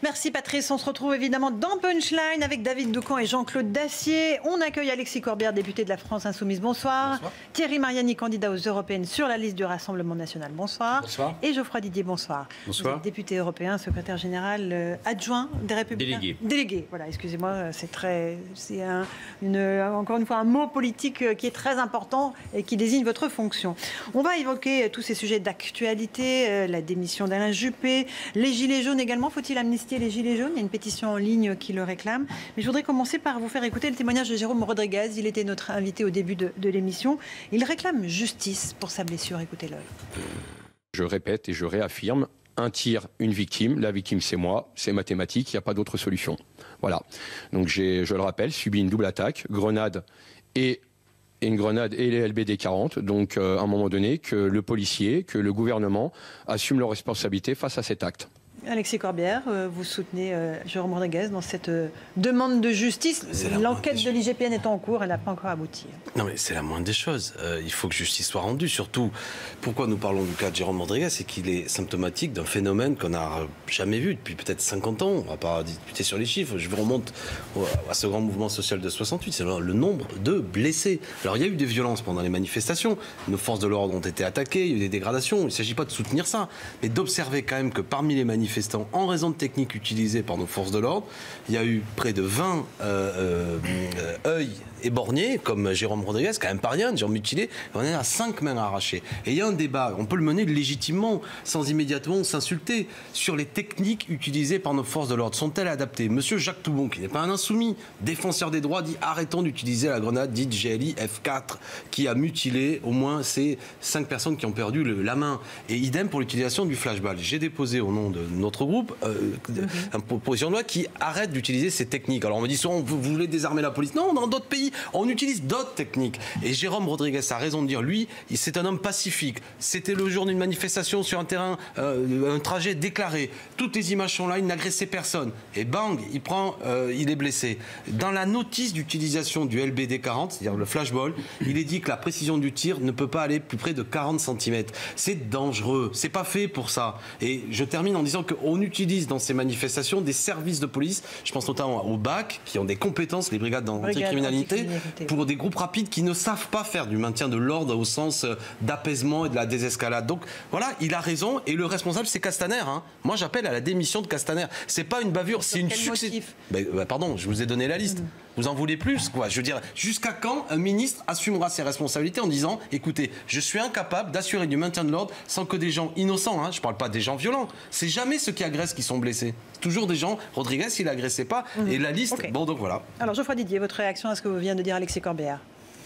Merci Patrice, on se retrouve évidemment dans Punchline avec David Doucan et Jean-Claude Dacier. On accueille Alexis Corbière, député de la France Insoumise. Bonsoir. Bonsoir. Thierry Mariani, candidat aux Européennes sur la liste du Rassemblement National. Bonsoir. Bonsoir. Et Geoffroy Didier, bonsoir. Bonsoir. Vous êtes député européen, secrétaire général adjoint des Républicains. Délégué, voilà, excusez-moi, c'est encore une fois un mot politique qui est très important et qui désigne votre fonction. On va évoquer tous ces sujets d'actualité, la démission d'Alain Juppé, les gilets jaunes également. Faut-il amnistier les gilets jaunes? Il y a une pétition en ligne qui le réclame. Mais je voudrais commencer par vous faire écouter le témoignage de Jérôme Rodriguez. Il était notre invité au début de l'émission. Il réclame justice pour sa blessure. Écoutez-le. Je répète et je réaffirme, un tir, une victime. La victime, c'est moi. C'est mathématique. Il n'y a pas d'autre solution. Voilà. Donc je le rappelle, subi une double attaque, grenade et les LBD 40. Donc à un moment donné, que le policier, que le gouvernement assument leurs responsabilités face à cet acte. Alexis Corbière, vous soutenez Jérôme Rodriguez dans cette demande de justice. L'enquête de l'IGPN est en cours, elle n'a pas encore abouti. Non mais c'est la moindre des choses. Il faut que justice soit rendue. Surtout, pourquoi nous parlons du cas de Jérôme Rodriguez, c'est qu'il est symptomatique d'un phénomène qu'on n'a jamais vu depuis peut-être 50 ans. On ne va pas discuter sur les chiffres. Je vous remonte à ce grand mouvement social de 68. C'est le nombre de blessés. Alors il y a eu des violences pendant les manifestations. Nos forces de l'ordre ont été attaquées. Il y a eu des dégradations. Il ne s'agit pas de soutenir ça, mais d'observer quand même que parmi les manifestants, en raison de techniques utilisées par nos forces de l'ordre, il y a eu près de 20 œils éborgnés, comme Jérôme Rodriguez, quand même pas rien, des gens mutilés, on est à 5 mains arrachées. Et il y a un débat, on peut le mener légitimement, sans immédiatement s'insulter, sur les techniques utilisées par nos forces de l'ordre. Sont-elles adaptées? Monsieur Jacques Toubon, qui n'est pas un insoumis, défenseur des droits, dit arrêtons d'utiliser la grenade dite GLI F4, qui a mutilé au moins ces 5 personnes qui ont perdu la main. Et idem pour l'utilisation du flashball. J'ai déposé au nom de notre groupe une proposition de loi qui arrête d'utiliser ces techniques. Alors on me dit souvent, vous voulez désarmer la police? Non, dans d'autres pays, on utilise d'autres techniques. Et Jérôme Rodriguez a raison de dire, lui, c'est un homme pacifique. C'était le jour d'une manifestation sur un terrain, un trajet déclaré. Toutes les images sont là, il n'agressait personne. Et bang, il est blessé. Dans la notice d'utilisation du LBD 40, c'est-à-dire le flashball, il est dit que la précision du tir ne peut pas aller plus près de 40 cm. C'est dangereux. C'est pas fait pour ça. Et je termine en disant qu'on utilise dans ces manifestations des services de police, je pense notamment au BAC, qui ont des compétences, les brigades d'anticriminalité, pour des groupes rapides qui ne savent pas faire du maintien de l'ordre au sens d'apaisement et de la désescalade. Donc voilà, il a raison, et le responsable, c'est Castaner. Hein. Moi, j'appelle à la démission de Castaner. C'est pas une bavure, c'est une succès. Pardon, je vous ai donné la liste. Vous en voulez plus, quoi? Je veux dire, jusqu'à quand un ministre assumera ses responsabilités en disant, écoutez, je suis incapable d'assurer du maintien de l'ordre sans que des gens innocents, hein, je parle pas des gens violents, c'est jamais ceux qui agressent qui sont blessés. Toujours des gens, Rodriguez, il agressait pas, et la liste, bon, donc voilà. Alors, Geoffroy Didier, votre réaction à ce que vient de dire Alexis Corbière?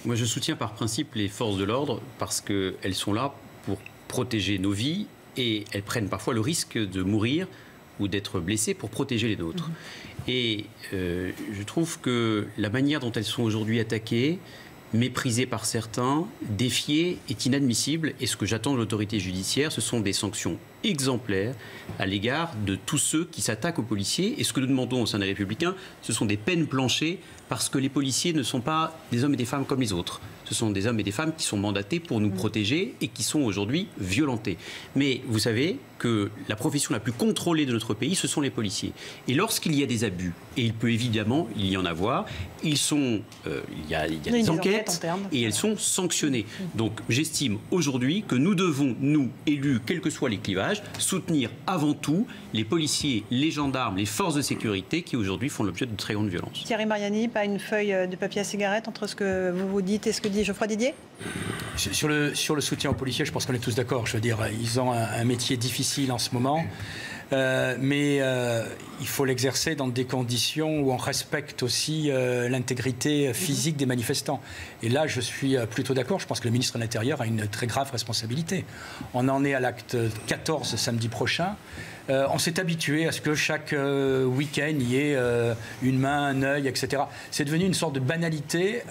Moi, je soutiens par principe les forces de l'ordre parce qu'elles sont là pour protéger nos vies et elles prennent parfois le risque de mourir ou d'être blessées pour protéger les nôtres. Et je trouve que la manière dont elles sont aujourd'hui attaquées, méprisées par certains, défiées, est inadmissible. Et ce que j'attends de l'autorité judiciaire, ce sont des sanctions exemplaires à l'égard de tous ceux qui s'attaquent aux policiers. Et ce que nous demandons au sein des Républicains, ce sont des peines planchées, parce que les policiers ne sont pas des hommes et des femmes comme les autres. Ce sont des hommes et des femmes qui sont mandatés pour nous protéger et qui sont aujourd'hui violentés. Mais vous savez que la profession la plus contrôlée de notre pays, ce sont les policiers. Et lorsqu'il y a des abus, et il peut évidemment y en avoir, il y a des enquêtes et elles sont sanctionnées. Donc j'estime aujourd'hui que nous devons, nous, élus, quels que soient les clivages, soutenir avant tout les policiers, les gendarmes, les forces de sécurité qui aujourd'hui font l'objet de très grandes violences. Thierry Mariani, pas une feuille de papier à cigarette entre ce que vous dites et ce que dit Geoffroy Didier? Sur le soutien aux policiers, je pense qu'on est tous d'accord. Je veux dire, ils ont un métier difficile en ce moment. Mais il faut l'exercer dans des conditions où on respecte aussi l'intégrité physique des manifestants. Et là, je suis plutôt d'accord. Je pense que le ministre de l'Intérieur a une très grave responsabilité. On en est à l'acte 14 samedi prochain. On s'est habitué à ce que chaque week-end, il y ait une main, un œil, etc. C'est devenu une sorte de banalité.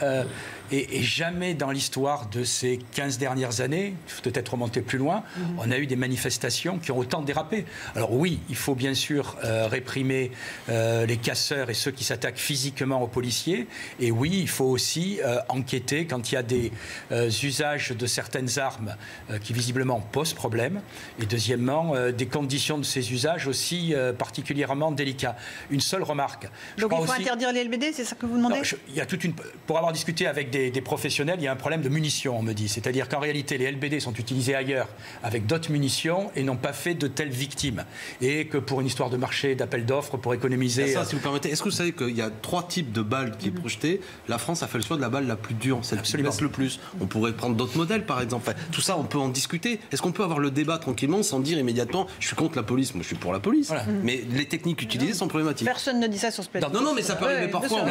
Et jamais dans l'histoire de ces 15 dernières années, il faut peut-être remonter plus loin, on a eu des manifestations qui ont autant dérapé. Alors oui, il faut bien sûr réprimer les casseurs et ceux qui s'attaquent physiquement aux policiers. Et oui, il faut aussi enquêter quand il y a des usages de certaines armes qui visiblement posent problème. Et deuxièmement, des conditions de ces usages aussi particulièrement délicats. Une seule remarque. Donc il faut interdire les LBD, c'est ça que vous demandez? Il y a pour avoir discuté avec des professionnels, il y a un problème de munitions, on me dit. C'est-à-dire qu'en réalité, les LBD sont utilisés ailleurs avec d'autres munitions et n'ont pas fait de telles victimes. Et que pour une histoire de marché, d'appel d'offres, pour économiser... Ça, si vous permettez, est-ce que vous savez qu'il y a 3 types de balles qui est projetée? La France a fait le choix de la balle la plus dure, celle qui blesse le plus. On pourrait prendre d'autres modèles, par exemple. Enfin, tout ça, on peut en discuter. Est-ce qu'on peut avoir le débat tranquillement sans dire immédiatement je suis contre la police, moi je suis pour la police. Voilà. Mais les techniques utilisées sont problématiques. Personne ne dit ça sur ce plateau. Non, mais ça peut arriver parfois.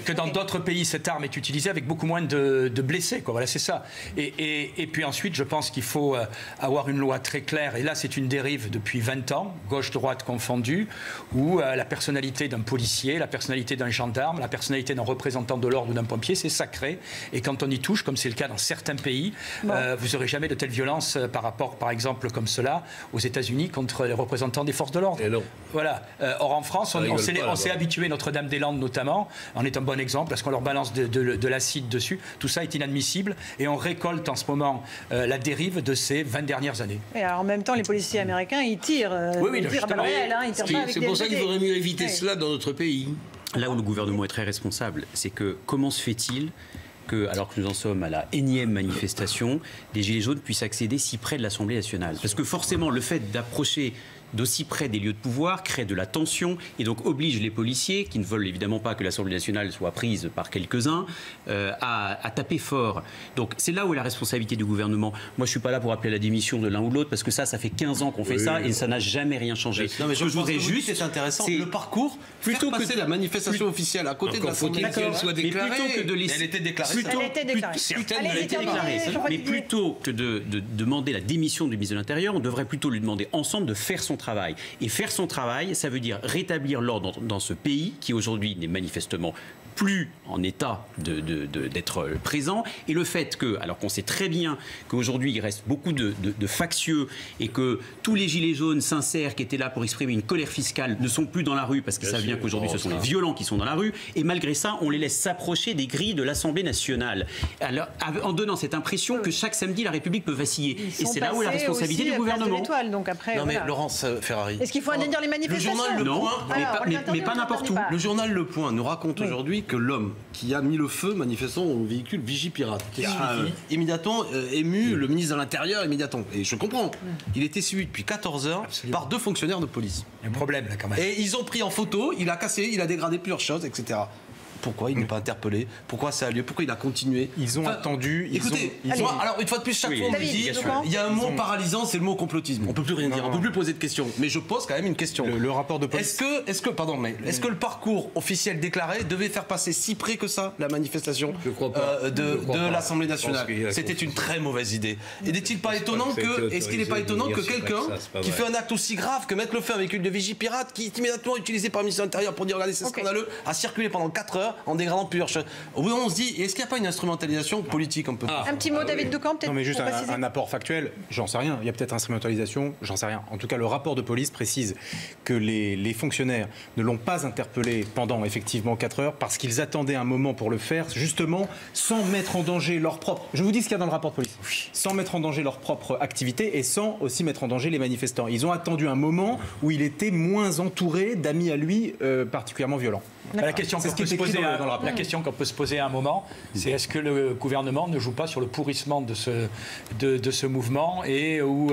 Que dans d'autres pays, cette arme est utilisée avec beaucoup moins de blessés. Voilà, c'est ça. Et puis ensuite, je pense qu'il faut avoir une loi très claire. Et là, c'est une dérive depuis 20 ans, gauche-droite confondue, où la personnalité d'un policier, la personnalité d'un gendarme, la personnalité d'un représentant de l'ordre ou d'un pompier, c'est sacré. Et quand on y touche, comme c'est le cas dans certains pays, vous n'aurez jamais de telle violence par rapport, par exemple, comme cela, aux États-Unis contre les représentants des forces de l'ordre. Voilà. Or, en France, on s'est habitué, Notre-Dame-des-Landes notamment, en est un bon exemple, parce qu'on leur balance de l'acide dessus. Tout ça est inadmissible et on récolte en ce moment la dérive de ces 20 dernières années. Et alors, en même temps, les policiers américains, ils tirent. Ils tirent à balles réelles, ils tirent pas avec des LBD. C'est pour ça qu'il faudrait mieux éviter cela dans notre pays. Là où le gouvernement est très responsable, c'est que comment se fait-il que, alors que nous en sommes à la énième manifestation, des Gilets jaunes puissent accéder si près de l'Assemblée nationale? Parce que forcément, le fait d'approcher d'aussi près des lieux de pouvoir crée de la tension et donc oblige les policiers, qui ne veulent évidemment pas que l'Assemblée nationale soit prise par quelques-uns, à taper fort. Donc c'est là où est la responsabilité du gouvernement. Moi je ne suis pas là pour appeler à la démission de l'un ou de l'autre, parce que ça fait 15 ans qu'on fait ça et ça n'a jamais rien changé. Non, mais je voudrais juste, c'est intéressant, le parcours, plutôt que passer la manifestation officielle à côté de l'Assemblée nationale. Qu'elle soit déclarée. Elle était déclarée. Certaines l'ont été déclarée. Mais plutôt que de demander la démission du ministre de l'Intérieur, on devrait plutôt lui demander ensemble de faire son travail. Et faire son travail, ça veut dire rétablir l'ordre dans ce pays qui aujourd'hui n'est manifestement plus en état d'être présent. Et le fait que, alors qu'on sait très bien qu'aujourd'hui il reste beaucoup de factieux et que tous les gilets jaunes sincères qui étaient là pour exprimer une colère fiscale ne sont plus dans la rue parce qu'ils savent bien qu'aujourd'hui ce sont les violents qui sont dans la rue, et malgré ça on les laisse s'approcher des grilles de l'Assemblée nationale, alors, en donnant cette impression que chaque samedi la République peut vaciller. Et c'est là où est la responsabilité du gouvernement. Donc après, non mais Laurence Ferrari, est-ce qu'il faut interdire les manifestations? Le journal Le Point, mais pas n'importe où. Le journal Le Point nous raconte aujourd'hui que l'homme qui a mis le feu manifestement au véhicule Vigipirate, qui a immédiatement ému le ministre de l'Intérieur immédiatement. Et je comprends, il était suivi depuis 14 heures par 2 fonctionnaires de police. Il y a un problème là quand même. Et ils ont pris en photo, il a cassé, il a dégradé plusieurs choses, etc. Pourquoi il n'est pas interpellé? Pourquoi ça a lieu? Pourquoi il a continué? Ils ont attendu. Écoutez, alors une fois de plus, chaque fois on me dit il y a un mot paralysant, c'est le mot complotisme. On peut plus rien dire, on peut plus poser de questions. Mais je pose quand même une question. Le rapport de police. Est-ce que le parcours officiel déclaré devait faire passer si près que ça la manifestation de l'Assemblée nationale? C'était une très mauvaise idée. Et n'est-il pas étonnant est-ce qu'il n'est pas étonnant que quelqu'un qui fait un acte aussi grave que mettre le feu à un véhicule de Vigipirate, qui est immédiatement utilisé par le ministre de l'Intérieur pour dire regardez c'est scandaleux, a circulé pendant 4 heures en dégradant plusieurs choses. Au bout d'un moment, on se dit, est-ce qu'il n'y a pas une instrumentalisation politique un peu? Un petit mot, David Decamps, peut-être? Non, mais juste un apport factuel, j'en sais rien. Il y a peut-être instrumentalisation, j'en sais rien. En tout cas, le rapport de police précise que les fonctionnaires ne l'ont pas interpellé pendant effectivement 4 heures parce qu'ils attendaient un moment pour le faire, justement, sans mettre en danger leur propre. Je vous dis ce qu'il y a dans le rapport de police. Sans mettre en danger leur propre activité et sans aussi mettre en danger les manifestants. Ils ont attendu un moment où il était moins entouré d'amis à lui particulièrement violents. La question qu'on peut se poser à un moment, c'est est-ce que le gouvernement ne joue pas sur le pourrissement de ce mouvement et où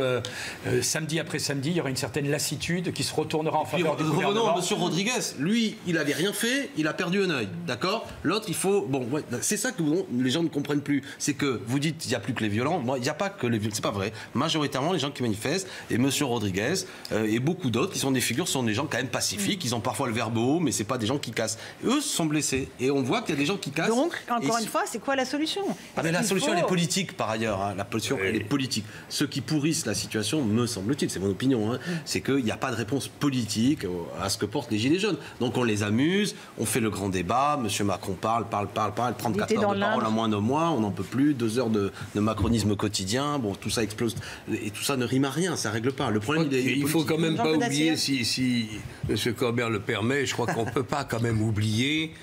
samedi après samedi, il y aura une certaine lassitude qui se retournera en faveur du gouvernement. Revenons à M. Rodriguez. Lui, il n'avait rien fait, il a perdu un œil. D'accord? L'autre, il faut... c'est ça que les gens ne comprennent plus. C'est que vous dites, il n'y a plus que les violents. Moi, il n'y a pas que les violents. C'est pas vrai. Majoritairement, les gens qui manifestent, et M. Rodriguez, et beaucoup d'autres qui sont des figures, sont des gens quand même pacifiques. Ils ont parfois le verbe haut, mais c'est pas des gens qui cassent. cassent. Eux se sont blessés. Et on voit qu'il y a des gens qui cassent. Donc, encore une fois, c'est quoi la solution? Mais la solution, elle est politique, par ailleurs. Hein. La solution, elle est politique. Ceux qui pourrissent la situation, me semble-t-il, c'est mon opinion, hein, c'est qu'il n'y a pas de réponse politique à ce que portent les Gilets jaunes. Donc on les amuse, on fait le grand débat, M. Macron parle, 34 heures de parole en moins d'un mois, on n'en peut plus, 2 heures de macronisme quotidien, bon, tout ça explose, et tout ça ne rime à rien, ça ne règle pas. Le problème, il ne faut quand même pas oublier, si M. Corbert le permet, je crois qu'on ne peut pas quand même oublier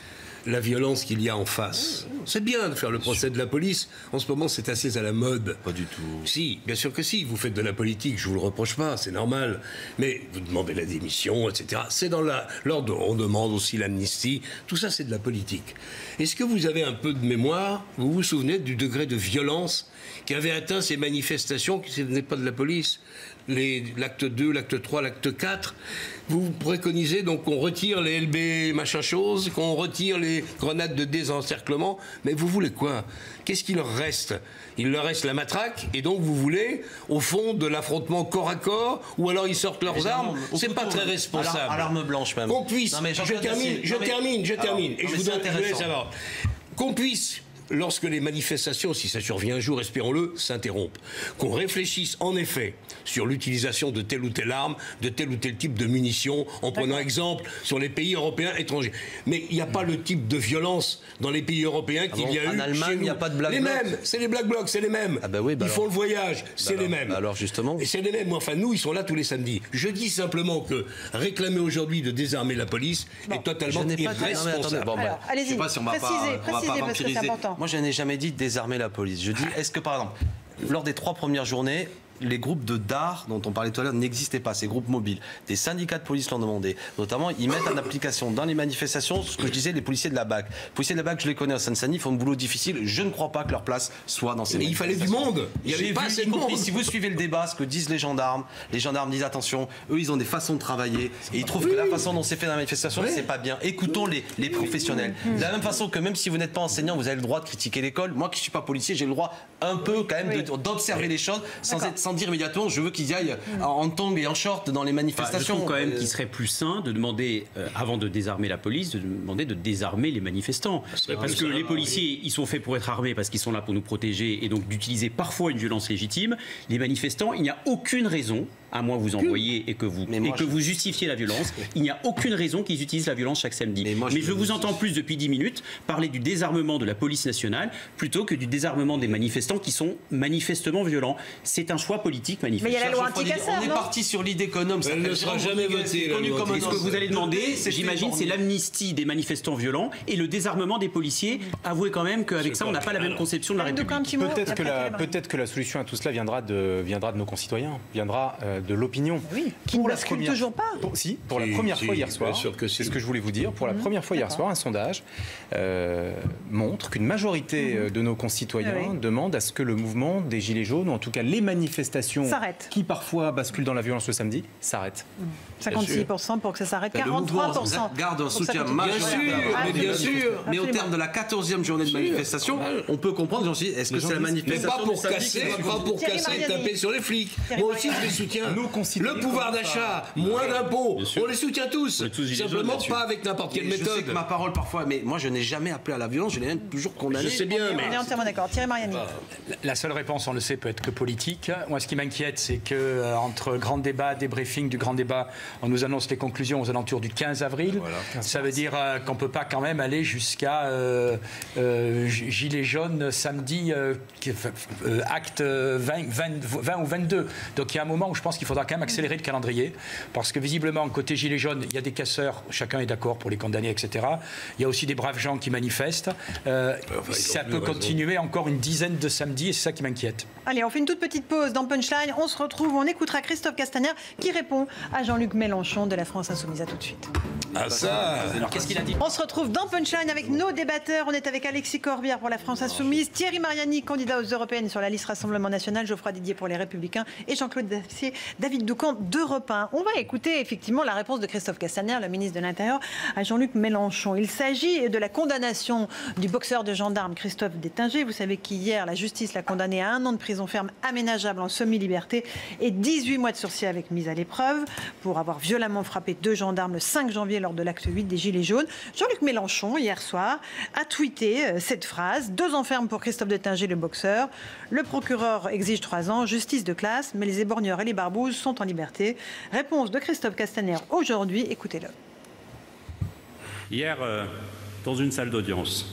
la violence qu'il y a en face. C'est bien de faire le procès de la police. En ce moment, c'est assez à la mode. Pas du tout. Si, bien sûr que si. Vous faites de la politique, je ne vous le reproche pas, c'est normal. Mais vous demandez la démission, etc. C'est dans l'ordre. On demande aussi l'amnistie. Tout ça, c'est de la politique. Est-ce que vous avez un peu de mémoire? Vous vous souvenez du degré de violence qui avait atteint ces manifestations, qui n'étaient pas de la police? L'acte 2, l'acte 3, l'acte 4, vous préconisez donc qu'on retire les LB machin chose, qu'on retire les grenades de désencerclement, mais vous voulez quoi? Qu'est-ce qu'il leur reste? Il leur reste la matraque, et donc vous voulez, au fond, de l'affrontement corps à corps, ou alors ils sortent leurs armes? C'est pas très responsable. À l'arme blanche même. Qu'on puisse, je termine, et je voudrais savoir, qu'on puisse, lorsque les manifestations, si ça survient un jour, espérons-le, s'interrompent, qu'on réfléchisse en effet sur l'utilisation de telle ou telle arme, de tel ou tel type de munitions, en prenant exemple sur les pays européens étrangers. Mais il n'y a pas le type de violence dans les pays européens qu'il y a eu en Allemagne, il n'y a pas de Black Bloc. Les mêmes, c'est les Black Blocs, c'est les mêmes. Ils font le voyage, c'est les mêmes. Alors justement. Et c'est les mêmes. Enfin, nous, ils sont là tous les samedis. Je dis simplement que réclamer aujourd'hui de désarmer la police est totalement irresponsable. Alors, allez-y, je sais pas si on va précisez parce que c'est important. Moi, je n'ai jamais dit désarmer la police. Je dis, est-ce que, par exemple, lors des 3 premières journées, les groupes de DAR, dont on parlait tout à l'heure, n'existaient pas, ces groupes mobiles. Des syndicats de police l'ont demandé. Notamment, ils mettent en application dans les manifestations ce que je disais, les policiers de la BAC. Les policiers de la BAC, je les connais en Seine-Saint-Denis, ils font un boulot difficile. Je ne crois pas que leur place soit dans ces manifestations. Il fallait du monde. Il y avait pas assez de monde. Si vous suivez le débat, ce que disent les gendarmes disent attention, eux, ils ont des façons de travailler et ils trouvent que la façon dont c'est fait dans la manifestation, c'est pas bien. Écoutons les professionnels. De la même façon que même si vous n'êtes pas enseignant, vous avez le droit de critiquer l'école. Moi qui ne suis pas policier, j'ai le droit un peu quand même d'observer les choses sans dire immédiatement je veux qu'ils aillent en tongs et en short dans les manifestations. Je trouve quand même qu'il serait plus sain de demander, avant de désarmer la police, de demander de désarmer les manifestants. Parce que les policiers, ils sont faits pour être armés, parce qu'ils sont là pour nous protéger, et donc d'utiliser parfois une violence légitime. Les manifestants, il n'y a aucune raison, à moins vous envoyer et que vous justifiez la violence, il n'y a aucune raison qu'ils utilisent la violence chaque samedi. Mais je vous entends plus depuis 10 minutes parler du désarmement de la police nationale plutôt que du désarmement des manifestants qui sont manifestement violents. C'est un choix politique manifeste. Mais il y a la loi anti-casseurs, on est parti sur l'idée qu'un homme, elle ne sera jamais votée. Ce que vous allez demander, j'imagine, c'est l'amnistie des manifestants violents et le désarmement des policiers. Avouez quand même qu'avec ça, on n'a pas la même conception de la République. Peut-être que la solution à tout cela viendra de nos concitoyens, viendra de l'opinion. Oui, qui ne bascule toujours pas. Pour la première fois hier soir, c'est ce que je voulais vous dire, pour la première fois hier soir, un sondage montre qu'une majorité de nos concitoyens demandent à ce que le mouvement des Gilets jaunes, ou en tout cas les manifestations qui parfois basculent dans la violence le samedi, s'arrêtent. 56% pour que ça s'arrête, 43%. Garde un soutien majoritaire. Bien sûr. Mais au terme de la 14e journée de manifestation, on peut comprendre, est-ce que c'est la manifestation pas pour casser et taper sur les flics. Moi aussi, je les soutiens. Le pouvoir d'achat, moins d'impôts, on les soutient tous. Simplement pas avec n'importe quelle méthode. Je sais que ma parole parfois, mais moi je n'ai jamais appelé à la violence, je l'ai même toujours condamné. Je sais bien, mais... On est entièrement d'accord. Thierry Mariani. La seule réponse, on le sait, peut être que politique. Moi, ce qui m'inquiète, c'est que entre grand débat, débriefing du grand débat, on nous annonce les conclusions aux alentours du 15 avril. Voilà, ça veut dire qu'on ne peut pas quand même aller jusqu'à Gilets jaunes samedi, acte 20 ou 22. Donc il y a un moment où je pense qu'il faudra quand même accélérer le calendrier, parce que visiblement, côté Gilets jaunes, il y a des casseurs, chacun est d'accord pour les condamner, etc. Il y a aussi des braves gens qui manifestent. Ça peut continuer encore une dizaine de samedis, et c'est ça qui m'inquiète. Allez, on fait une toute petite pause dans Punchline. On se retrouve, on écoutera Christophe Castaner qui répond à Jean-Luc Mélenchon de la France Insoumise. À tout de suite. Ah ça. Alors qu'est-ce qu'il a dit? On se retrouve dans Punchline avec nos débatteurs. On est avec Alexis Corbière pour la France Insoumise, Thierry Mariani, candidat aux Européennes sur la liste Rassemblement National, Geoffroy Didier pour les Républicains et Jean-Claude Dacier, David Doucan d'Europe 1. On va écouter effectivement la réponse de Christophe Castaner, le ministre de l'Intérieur, à Jean-Luc Mélenchon. Il s'agit de la condamnation du boxeur de gendarmes Christophe Détinger. Vous savez qu'hier, la justice l'a condamné à 1 an de prison ferme aménageable en semi-liberté et 18 mois de sursis avec mise à l'épreuve pour avoir violemment frappé 2 gendarmes le 5 janvier lors de l'acte 8 des Gilets jaunes. Jean-Luc Mélenchon, hier soir, a tweeté cette phrase: 2 ans ferme pour Christophe Detthinger, le boxeur. Le procureur exige 3 ans, justice de classe, mais les éborgneurs et les barbouzes sont en liberté. Réponse de Christophe Castaner aujourd'hui, écoutez-le. Hier, dans une salle d'audience,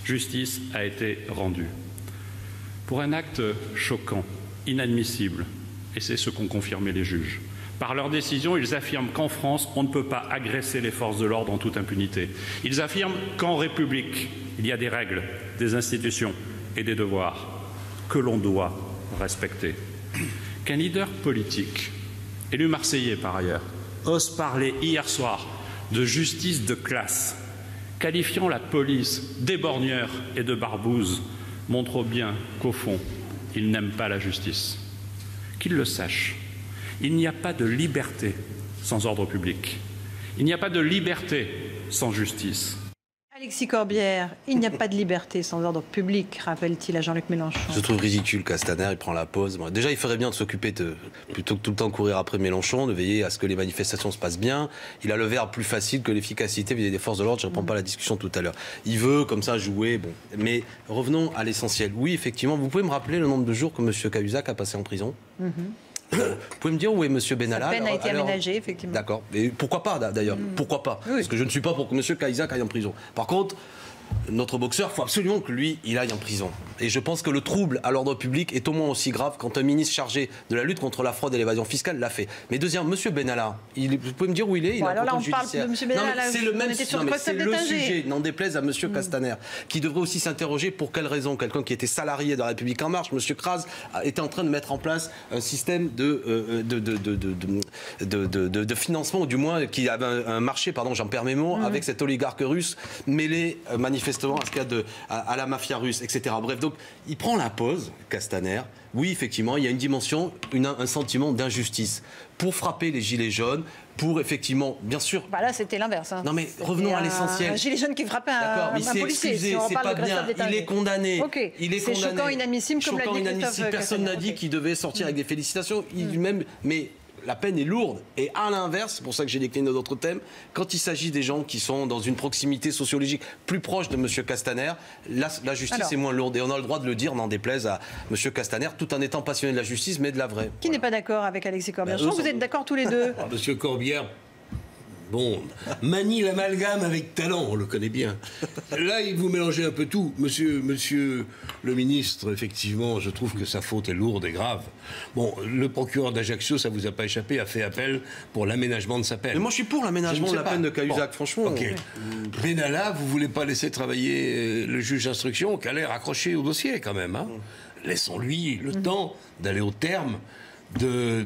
justice a été rendue pour un acte choquant, inadmissible, et c'est ce qu'ont confirmé les juges. Par leur décision, ils affirment qu'en France, on ne peut pas agresser les forces de l'ordre en toute impunité. Ils affirment qu'en République, il y a des règles, des institutions et des devoirs que l'on doit respecter. Qu'un leader politique, élu marseillais par ailleurs, ose parler hier soir de justice de classe, qualifiant la police d'éborgneurs et de barbouzes, montre bien qu'au fond, il n'aime pas la justice. Qu'il le sache, il n'y a pas de liberté sans ordre public. Il n'y a pas de liberté sans justice. Alexis Corbière, il n'y a pas de liberté sans ordre public, rappelle-t-il à Jean-Luc Mélenchon. Je trouve ridicule Castaner, il prend la pause. Bon, déjà, il ferait bien de s'occuper plutôt que tout le temps courir après Mélenchon, de veiller à ce que les manifestations se passent bien. Il a le verbe plus facile que l'efficacité vis-à-vis des forces de l'ordre. Je ne reprends pas la discussion tout à l'heure. Il veut, comme ça, jouer. Bon. Mais revenons à l'essentiel. Oui, effectivement, vous pouvez me rappeler le nombre de jours que M. Cahuzac a passé en prison ? Vous pouvez me dire où est M. Benalla? Sa peine a été aménagée, effectivement. D'accord. Et pourquoi pas, d'ailleurs? Pourquoi pas? Oui. Parce que je ne suis pas pour que M. Cahuzac aille en prison. Par contre, notre boxeur, il faut absolument que lui, il aille en prison. Et je pense que le trouble à l'ordre public est au moins aussi grave quand un ministre chargé de la lutte contre la fraude et l'évasion fiscale l'a fait. Mais deuxième, M. Benalla, vous pouvez me dire où il est? Bon, alors là, on parle de M. Benalla. C'est le même sujet, n'en déplaise à M. Castaner, qui devrait aussi s'interroger pour quelle raison quelqu'un qui était salarié de la République En Marche, M. Kras, était en train de mettre en place un système de financement, ou du moins qui avait un marché, pardon, j'en perds mes mots, avec cet oligarque russe mêlé manifestement à la mafia russe, etc. Bref, donc il prend la pause, Castaner. Oui, effectivement, il y a une dimension, un sentiment d'injustice pour frapper les gilets jaunes, pour effectivement, bien sûr. Bah là, c'était l'inverse. Hein. Non, mais revenons à l'essentiel. Un gilet jaune qui frappait un policier. Excusé, si c'est pas bien. Il est condamné. Okay. Il est condamné. C'est choquant, inadmissible, comme l'a dit Christophe. Personne n'a dit qu'il devait sortir avec des félicitations. Même, mais la peine est lourde. Et à l'inverse, c'est pour ça que j'ai décliné d'autres thèmes, quand il s'agit des gens qui sont dans une proximité sociologique plus proche de M. Castaner, la justice est moins lourde. Et on a le droit de le dire, n'en déplaise à M. Castaner, tout en étant passionné de la justice, mais de la vraie. Qui n'est pas d'accord avec Alexis Corbière? Vous êtes d'accord tous les deux? M. Corbière, bon, manie l'amalgame avec talent, on le connaît bien. Là, vous mélangez un peu tout. Monsieur le ministre, effectivement, je trouve que sa faute est lourde et grave. Bon, le procureur d'Ajaccio, ça vous a pas échappé, a fait appel pour l'aménagement de sa peine. Mais moi, je suis pour l'aménagement de la peine de Cahuzac, franchement. Ok. Benalla, vous voulez pas laisser travailler le juge d'instruction qui a l'air accroché au dossier, quand même. Hein. Laissons-lui le temps d'aller au terme de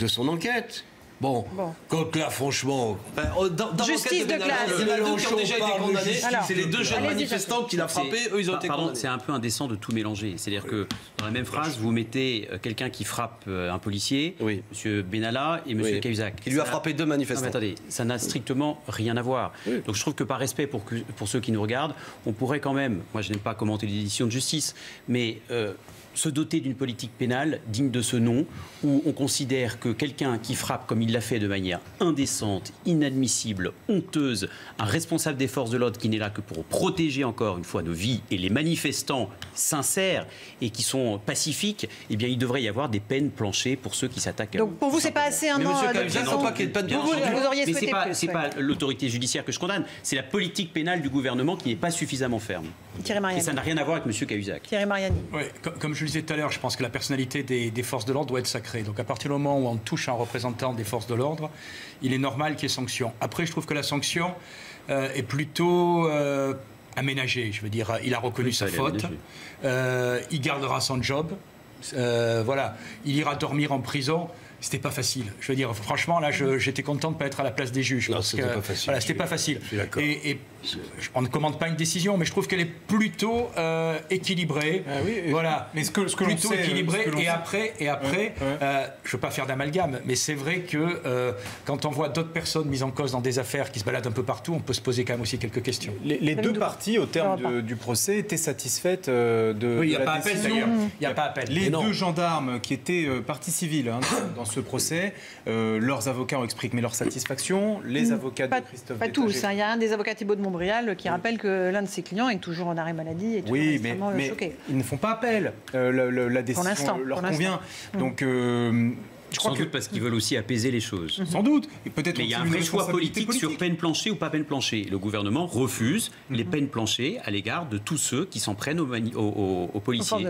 son enquête. Bon, quand là, franchement... dans justice de classe. Il y en a deux qui ont déjà été condamnés. C'est les deux jeunes manifestants qu'il a frappés. Eux, ils ont été condamnés. C'est un peu indécent de tout mélanger. C'est-à-dire que dans la même phrase, vous mettez quelqu'un qui frappe un policier, M. Benalla et M. Cahuzac. Qui lui a frappé deux manifestants. Non, mais attendez, ça n'a strictement rien à voir. Donc je trouve que par respect pour ceux qui nous regardent, on pourrait quand même, moi je n'aime pas commenter les décisions de justice, mais... se doter d'une politique pénale digne de ce nom, où on considère que quelqu'un qui frappe, comme il l'a fait de manière indécente, inadmissible, honteuse, un responsable des forces de l'ordre qui n'est là que pour protéger encore une fois nos vies et les manifestants sincères et qui sont pacifiques, eh bien il devrait y avoir des peines planchées pour ceux qui s'attaquent à Donc pour vous, c'est pas assez un an vous auriez souhaité plus. C'est pas l'autorité judiciaire que je condamne, c'est la politique pénale du gouvernement qui n'est pas suffisamment ferme. Et ça n'a rien à voir avec M. Cahuzac. Thierry Mariani. Oui, comme je le disais tout à l'heure, je pense que la personnalité des forces de l'ordre doit être sacrée. Donc à partir du moment où on touche un représentant des forces de l'ordre, il est normal qu'il y ait sanction. Après, je trouve que la sanction est plutôt aménagée. Je veux dire, il a reconnu sa faute, il gardera son job, voilà, il ira dormir en prison. c'était pas facile. Je veux dire, franchement, là, j'étais content de ne pas être à la place des juges. Non, c'était pas facile. Voilà, c'était pas facile. Et on ne commande pas une décion, mais je trouve qu'elle est plutôt équilibrée. Ah oui, voilà. Mais ce que plutôt équilibrée. Et après, je ne veux pas faire d'amalgame, mais c'est vrai que quand on voit d'autres personnes mises en cause dans des affaires qui se baladent un peu partout, on peut se poser quand même aussi quelques questions. Les deux parties, au terme du procès, étaient satisfaites de oui, il n'y a la pas appel décision. d'ailleurs. Il n'y a pas appel. Les deux gendarmes qui étaient partie civile dans ce procès, leurs avocats ont exprimé leur satisfaction. Les avocats de Christophe Pas Dettagé. tous. Il y a un des avocats Thibault de Montbrial qui rappelle que l'un de ses clients est toujours en arrêt maladie et toujours extrêmement choqué. Ils ne font pas appel. La décision leur convient. Donc, je crois doute parce qu'ils veulent aussi apaiser les choses. Sans doute. Et peut-être mais il y a un vrai choix politique sur peine planchée ou pas peine planchée. Le gouvernement refuse les peines planchées à l'égard de tous ceux qui s'en prennent aux policiers.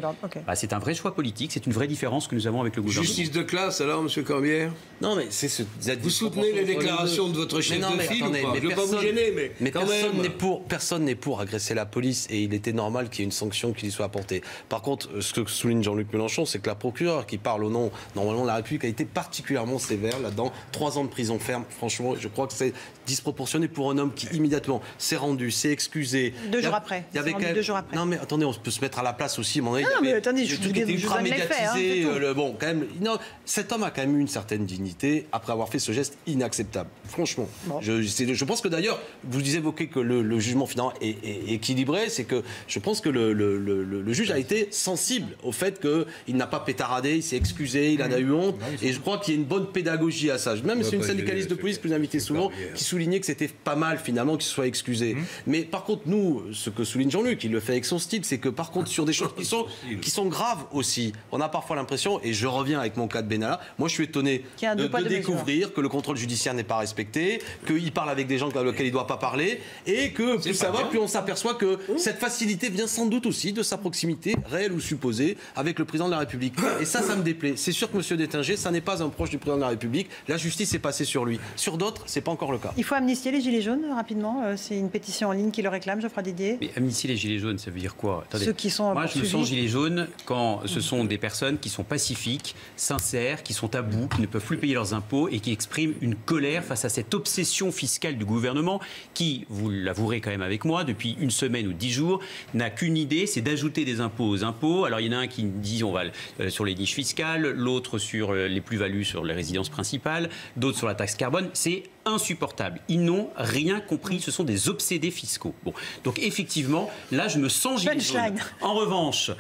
C'est un vrai choix politique, c'est une vraie différence que nous avons avec le gouvernement. Justice de classe alors, M. Corbière? Non, mais c'est vous soutenez les déclarations de votre chef de file ou pas? Je ne veux pas vous gêner, mais quand même. Personne n'est pour agresser la police et il était normal qu'il y ait une sanction qui lui soit apportée. Par contre, ce que souligne Jean-Luc Mélenchon, c'est que la procureure qui parle au nom, normalement, de la République a été particulièrement sévère là-dedans. 3 ans de prison ferme, franchement, je crois que c'est disproportionné pour un homme qui immédiatement s'est rendu, s'est excusé. 2 jours après. Il y avait quand même... 2 jours après. Non mais attendez, on peut se mettre à la place aussi. Non mais attendez, je tout était ultra médiatisé. Bon, quand même, non, cet homme a quand même eu une certaine dignité après avoir fait ce geste inacceptable. Franchement, bon. Je pense que d'ailleurs, vous évoquez que le jugement finalement est équilibré, c'est que je pense que le juge a été sensible au fait qu'il n'a pas pétaradé, il s'est excusé, il en a eu honte, et je crois qu'il y a une bonne pédagogie à ça. Même c'est une syndicaliste de police que vous invitez souvent qui soulignait que c'était pas mal finalement qu'il se soit excusé. Mais par contre, nous, ce que souligne Jean-Luc, il le fait avec son style, c'est que par contre sur des choses qui sont graves aussi, on a parfois l'impression, et je reviens avec mon cas de Benalla, moi je suis étonné de découvrir que le contrôle judiciaire n'est pas respecté, qu'il parle avec des gens avec lesquels il ne doit pas parler, et que plus ça va, plus on s'aperçoit que cette facilité vient sans doute aussi de sa proximité, réelle ou supposée, avec le président de la République. Et ça me déplaît. C'est sûr que M. Dettagé, ça n'est pas un proche du président de la République. La justice est passée sur lui. Sur d'autres, c'est pas encore le cas. Il faut amnistier les Gilets jaunes rapidement. C'est une pétition en ligne qui le réclame, Geoffroy Didier. Mais amnistier les Gilets jaunes, ça veut dire quoi? Attendez. Ceux qui sont moi, je me sens Gilets jaunes quand ce sont des personnes qui sont pacifiques, sincères, qui sont à bout, qui ne peuvent plus payer leurs impôts et qui expriment une colère face à cette obsession fiscale du gouvernement qui, vous l'avouerez quand même avec moi, depuis une semaine ou 10 jours, n'a qu'une idée, c'est d'ajouter des impôts aux impôts. Alors il y en a un qui dit on va sur les niches fiscales, l'autre sur les plus-values sur les résidences principales, d'autres sur la taxe carbone. C'est insupportable. Ils n'ont rien compris. Ce sont des obsédés fiscaux. Bon. Donc effectivement, là, je me sens gilet jaune. En revanche,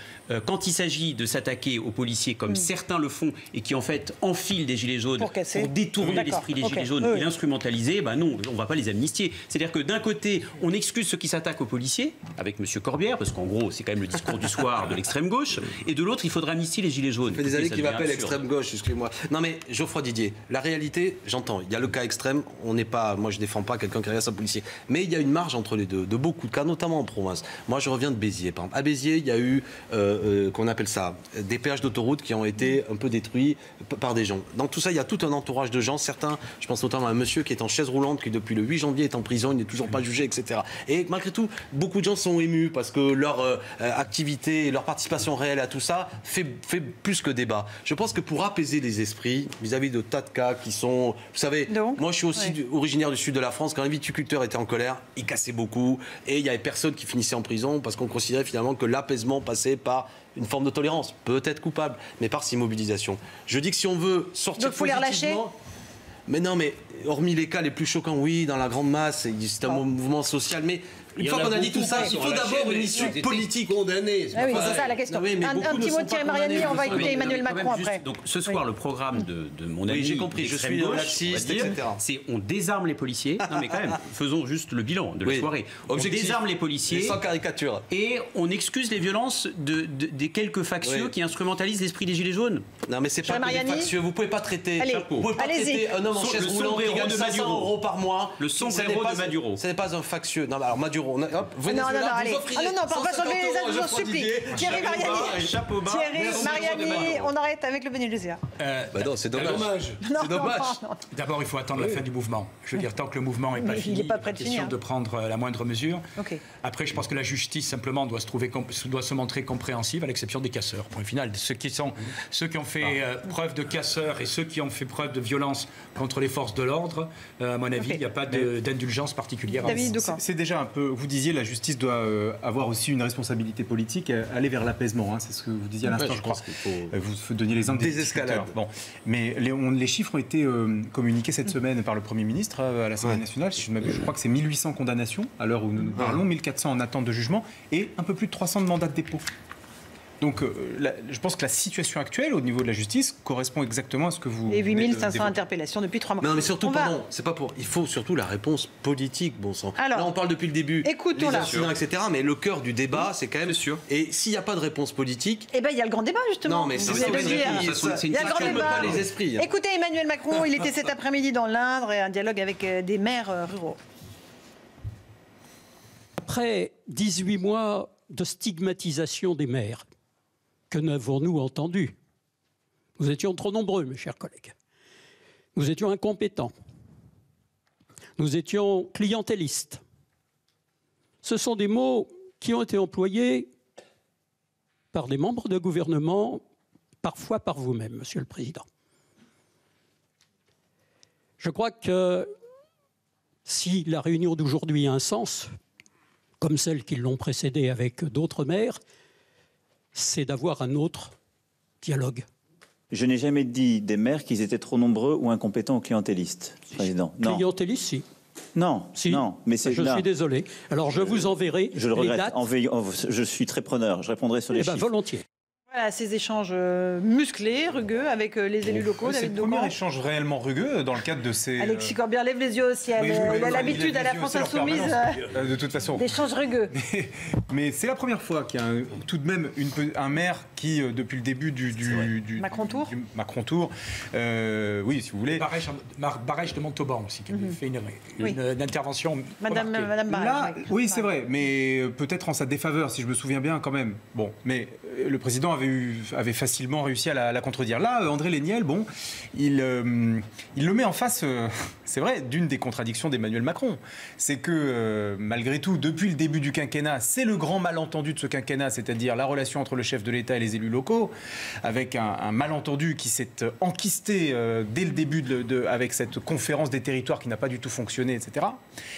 quand il s'agit de s'attaquer aux policiers comme certains le font et qui en fait enfilent des gilets jaunes pour détourner l'esprit des gilets jaunes et l'instrumentaliser, non, on ne va pas les amnistier. C'est-à-dire que d'un côté, on excuse ceux qui s'attaquent aux policiers, avec M. Corbière, parce qu'en gros, c'est quand même le discours du soir de l'extrême gauche, et de l'autre, il faudra amnistier les gilets jaunes. Ça fait des années qu'il m'appelle extrême gauche, excusez-moi. Non mais Geoffroy Didier, la réalité, j'entends, il y a le cas extrême. On n'est pas, moi je défends pas quelqu'un qui agresse un policier, mais il y a une marge entre les deux, de beaucoup de cas, notamment en province. Moi je reviens de Béziers, par exemple. À Béziers, il y a eu, qu'on appelle ça, des péages d'autoroute qui ont été un peu détruits par des gens. Dans tout ça, il y a tout un entourage de gens, certains, je pense notamment à un monsieur qui est en chaise roulante, qui depuis le 8 janvier est en prison, il n'est toujours pas jugé, etc. Et malgré tout, beaucoup de gens sont émus parce que leur activité et leur participation réelle à tout ça fait plus que débat. Je pense que pour apaiser les esprits, vis-à-vis de tas de cas qui sont, vous savez, moi je suis aussi originaire du sud de la France. Quand un viticulteur était en colère, il cassait beaucoup et il y avait personne qui finissait en prison parce qu'on considérait finalement que l'apaisement passait par une forme de tolérance, peut-être coupable, mais par s'immobilisation. Je dis que si on veut sortir donc, faut les relâcher. Mais non, mais hormis les cas les plus choquants, oui, dans la grande masse, c'est un mouvement social, mais une fois qu'on a dit tout ça, il faut d'abord une issue politique condamnée. Ah oui, c'est ça la question. Un petit mot de Thierry Mariani, on va écouter Emmanuel Macron après. Donc ce soir, le programme de mon ami, j'ai compris, je suis laxiste, etc. C'est on désarme les policiers. Non mais quand même, faisons juste le bilan de la soirée. On désarme les policiers, sans caricature, et on excuse les violences des quelques factieux qui instrumentalisent l'esprit des gilets jaunes. Non mais c'est pas des factieux. Vous pouvez pas traiter un homme en chaise roulante qui gagne 500 € par mois. Le sombre héros de Maduro. Ce n'est pas un factieux. Non, alors Maduro, mesure. Hop, venez non, pas s'enlever les aides, je vous en supplie. Thierry Mariani, on arrête avec le Beni Gesserit. Non, c'est dommage. C'est dommage. D'abord, il faut attendre la fin du mouvement. Je veux dire, tant que le mouvement n'est pas fini, il n'est pas prêt de finir. de prendre la moindre mesure. Okay. Après, je pense que la justice, simplement, doit se montrer compréhensive, à l'exception des casseurs. Point final. Ceux qui ont fait preuve de casseurs et ceux qui ont fait preuve de violence contre les forces de l'ordre, à mon avis, il n'y a pas d'indulgence particulière. C'est déjà un peu... Vous disiez, la justice doit avoir aussi une responsabilité politique, aller vers l'apaisement. Hein, c'est ce que vous disiez à l'instant, je crois. Vous donniez les exemples des escalades. Bon. Mais les chiffres ont été communiqués cette semaine par le Premier ministre à l'Assemblée nationale. Si je ne m'abuse, je crois que c'est 1800 condamnations à l'heure où nous parlons, 1400 en attente de jugement et un peu plus de 300 de mandats de dépôt. Donc, je pense que la situation actuelle au niveau de la justice correspond exactement à ce que vous... Et 8500 interpellations depuis 3 mois. Non, mais surtout, c'est pas pour... Il faut surtout la réponse politique, bon sang. Alors, là, on parle depuis le début, les incidents, etc. Mais le cœur du débat, c'est quand même sûr. Et s'il n'y a pas de réponse politique... Eh bien, il y a le grand débat, justement. Non, mais c'est il y a le grand débat. Pas les esprits. Écoutez, Emmanuel Macron, il était cet après-midi dans l'Indre et un dialogue avec des maires ruraux. Après 18 mois de stigmatisation des maires, que n'avons-nous entendu? Nous étions trop nombreux, mes chers collègues. Nous étions incompétents. Nous étions clientélistes. Ce sont des mots qui ont été employés par des membres de gouvernement, parfois par vous-même, Monsieur le Président. Je crois que si la réunion d'aujourd'hui a un sens, comme celles qui l'ont précédée avec d'autres maires, c'est d'avoir un autre dialogue. Je n'ai jamais dit des maires qu'ils étaient trop nombreux ou incompétents ou clientélistes, Président. Non. Clientélistes, si. Non, si. Non, mais c'est je suis désolé. Alors je vous enverrai je le regrette. les dates. Je suis très preneur. Je répondrai sur les chiffres. Volontiers. Voilà, ces échanges musclés, rugueux, avec les élus locaux. C'est le premier échange réellement rugueux dans le cadre de ces... Alexis Corbière lève les yeux au ciel. Elle a l'habitude à la France Insoumise de toute façon. d'échanges rugueux. Mais c'est la première fois qu'il y a tout de même un maire qui, depuis le début du Macron Tour, oui, si vous voulez. Barèche de Montauban aussi, qui a fait une intervention. Madame Barèche. Oui, c'est vrai, mais peut-être en sa défaveur, si je me souviens bien, quand même. Bon, mais le président avait facilement réussi à la contredire. Là, André Léniel, bon, il le met en face, c'est vrai, d'une des contradictions d'Emmanuel Macron. C'est que, malgré tout, depuis le début du quinquennat, c'est le grand malentendu de ce quinquennat, c'est-à-dire la relation entre le chef de l'État et les élus locaux, avec un malentendu qui s'est enquisté dès le début avec cette conférence des territoires qui n'a pas du tout fonctionné, etc.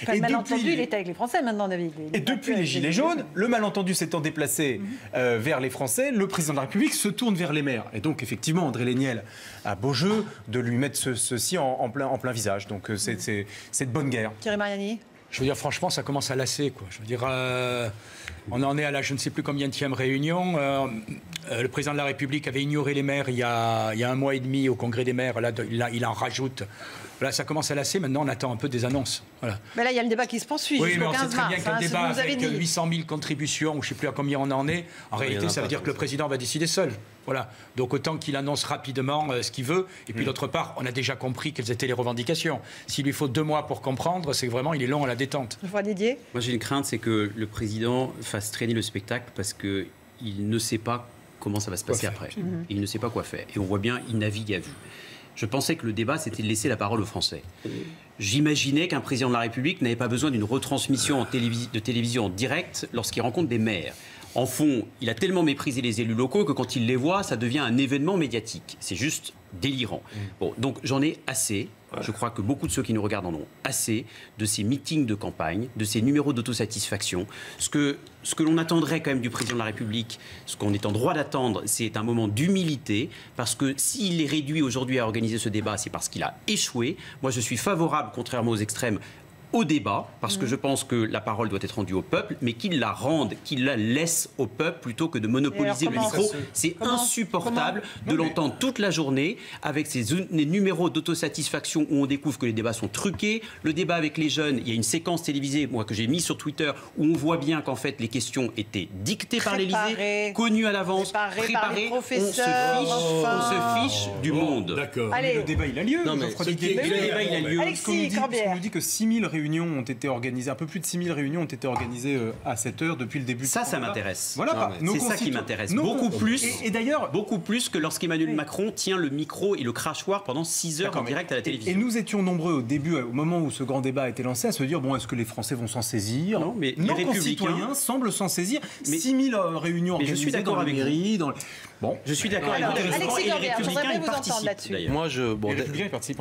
Enfin, le malentendu, il est avec les Français maintenant, David. Et depuis les Gilets jaunes, le malentendu s'étant déplacé vers les Français, le président de la République se tourne vers les maires. Et donc, effectivement, André Léniel a beau jeu de lui mettre ceci en plein visage. Donc, c'est de bonne guerre. Thierry Mariani. Je veux dire, franchement, ça commence à lasser, quoi. Je veux dire, on en est à la je ne sais plus combienième réunion. Le président de la République avait ignoré les maires il y a 1 mois et demi au Congrès des maires. Là, il en rajoute. Là, ça commence à lasser. Maintenant, on attend un peu des annonces. Voilà. Mais là, il y a le débat qui se poursuit. Oui, mais on sait très bien qu'un débat avec 800 000 contributions, ou je ne sais plus à combien on en est, en réalité, ça veut dire que le président va décider seul. Voilà. Donc autant qu'il annonce rapidement ce qu'il veut. Et puis d'autre part, on a déjà compris quelles étaient les revendications. S'il lui faut 2 mois pour comprendre, c'est que vraiment, il est long à la détente. Je vois Didier. Moi, j'ai une crainte, c'est que le président fasse traîner le spectacle parce qu'il ne sait pas comment ça va se passer après. Il ne sait pas quoi faire. Et on voit bien, il navigue à vue. Je pensais que le débat, c'était de laisser la parole aux Français. J'imaginais qu'un président de la République n'avait pas besoin d'une retransmission de télévision en direct lorsqu'il rencontre des maires. En fond, il a tellement méprisé les élus locaux que quand il les voit, ça devient un événement médiatique. C'est juste délirant. Bon, donc j'en ai assez. Je crois que beaucoup de ceux qui nous regardent en ont assez de ces meetings de campagne, de ces numéros d'autosatisfaction. Ce que l'on attendrait quand même du président de la République, ce qu'on est en droit d'attendre, c'est un moment d'humilité, parce que s'il est réduit aujourd'hui à organiser ce débat, c'est parce qu'il a échoué. Moi, je suis favorable, contrairement aux extrêmes, au débat, parce que je pense que la parole doit être rendue au peuple, mais qu'il la rende, qu'il la laisse au peuple plutôt que de monopoliser le micro. C'est insupportable de l'entendre toute la journée avec ces numéros d'autosatisfaction où on découvre que les débats sont truqués. Le débat avec les jeunes, il y a une séquence télévisée, moi, que j'ai mise sur Twitter, où on voit bien qu'en fait, les questions étaient dictées par l'Élysée, connues à l'avance, préparées. On se fiche du monde. D'accord. Le débat, il a lieu. Alexis Corbière. On nous dit que 6 000 réunions réunions ont été organisées, un peu plus de 6 000 réunions ont été organisées à cette heure depuis le début. Ça m'intéresse. Voilà, c'est ça qui m'intéresse. Beaucoup plus. Et d'ailleurs, beaucoup plus que lorsqu'Emmanuel Macron tient le micro et le crachoir pendant 6 heures en direct à la télévision. Et nous étions nombreux au début, au moment où ce grand débat a été lancé, à se dire bon, est-ce que les Français vont s'en saisir? Non, mais nos les concitoyens semblent s'en saisir. 6 000 réunions organisées dans les mairies. Bon, je suis d'accord avec vous. Alexis Corbière, je voudrais vous entendre là-dessus. Moi,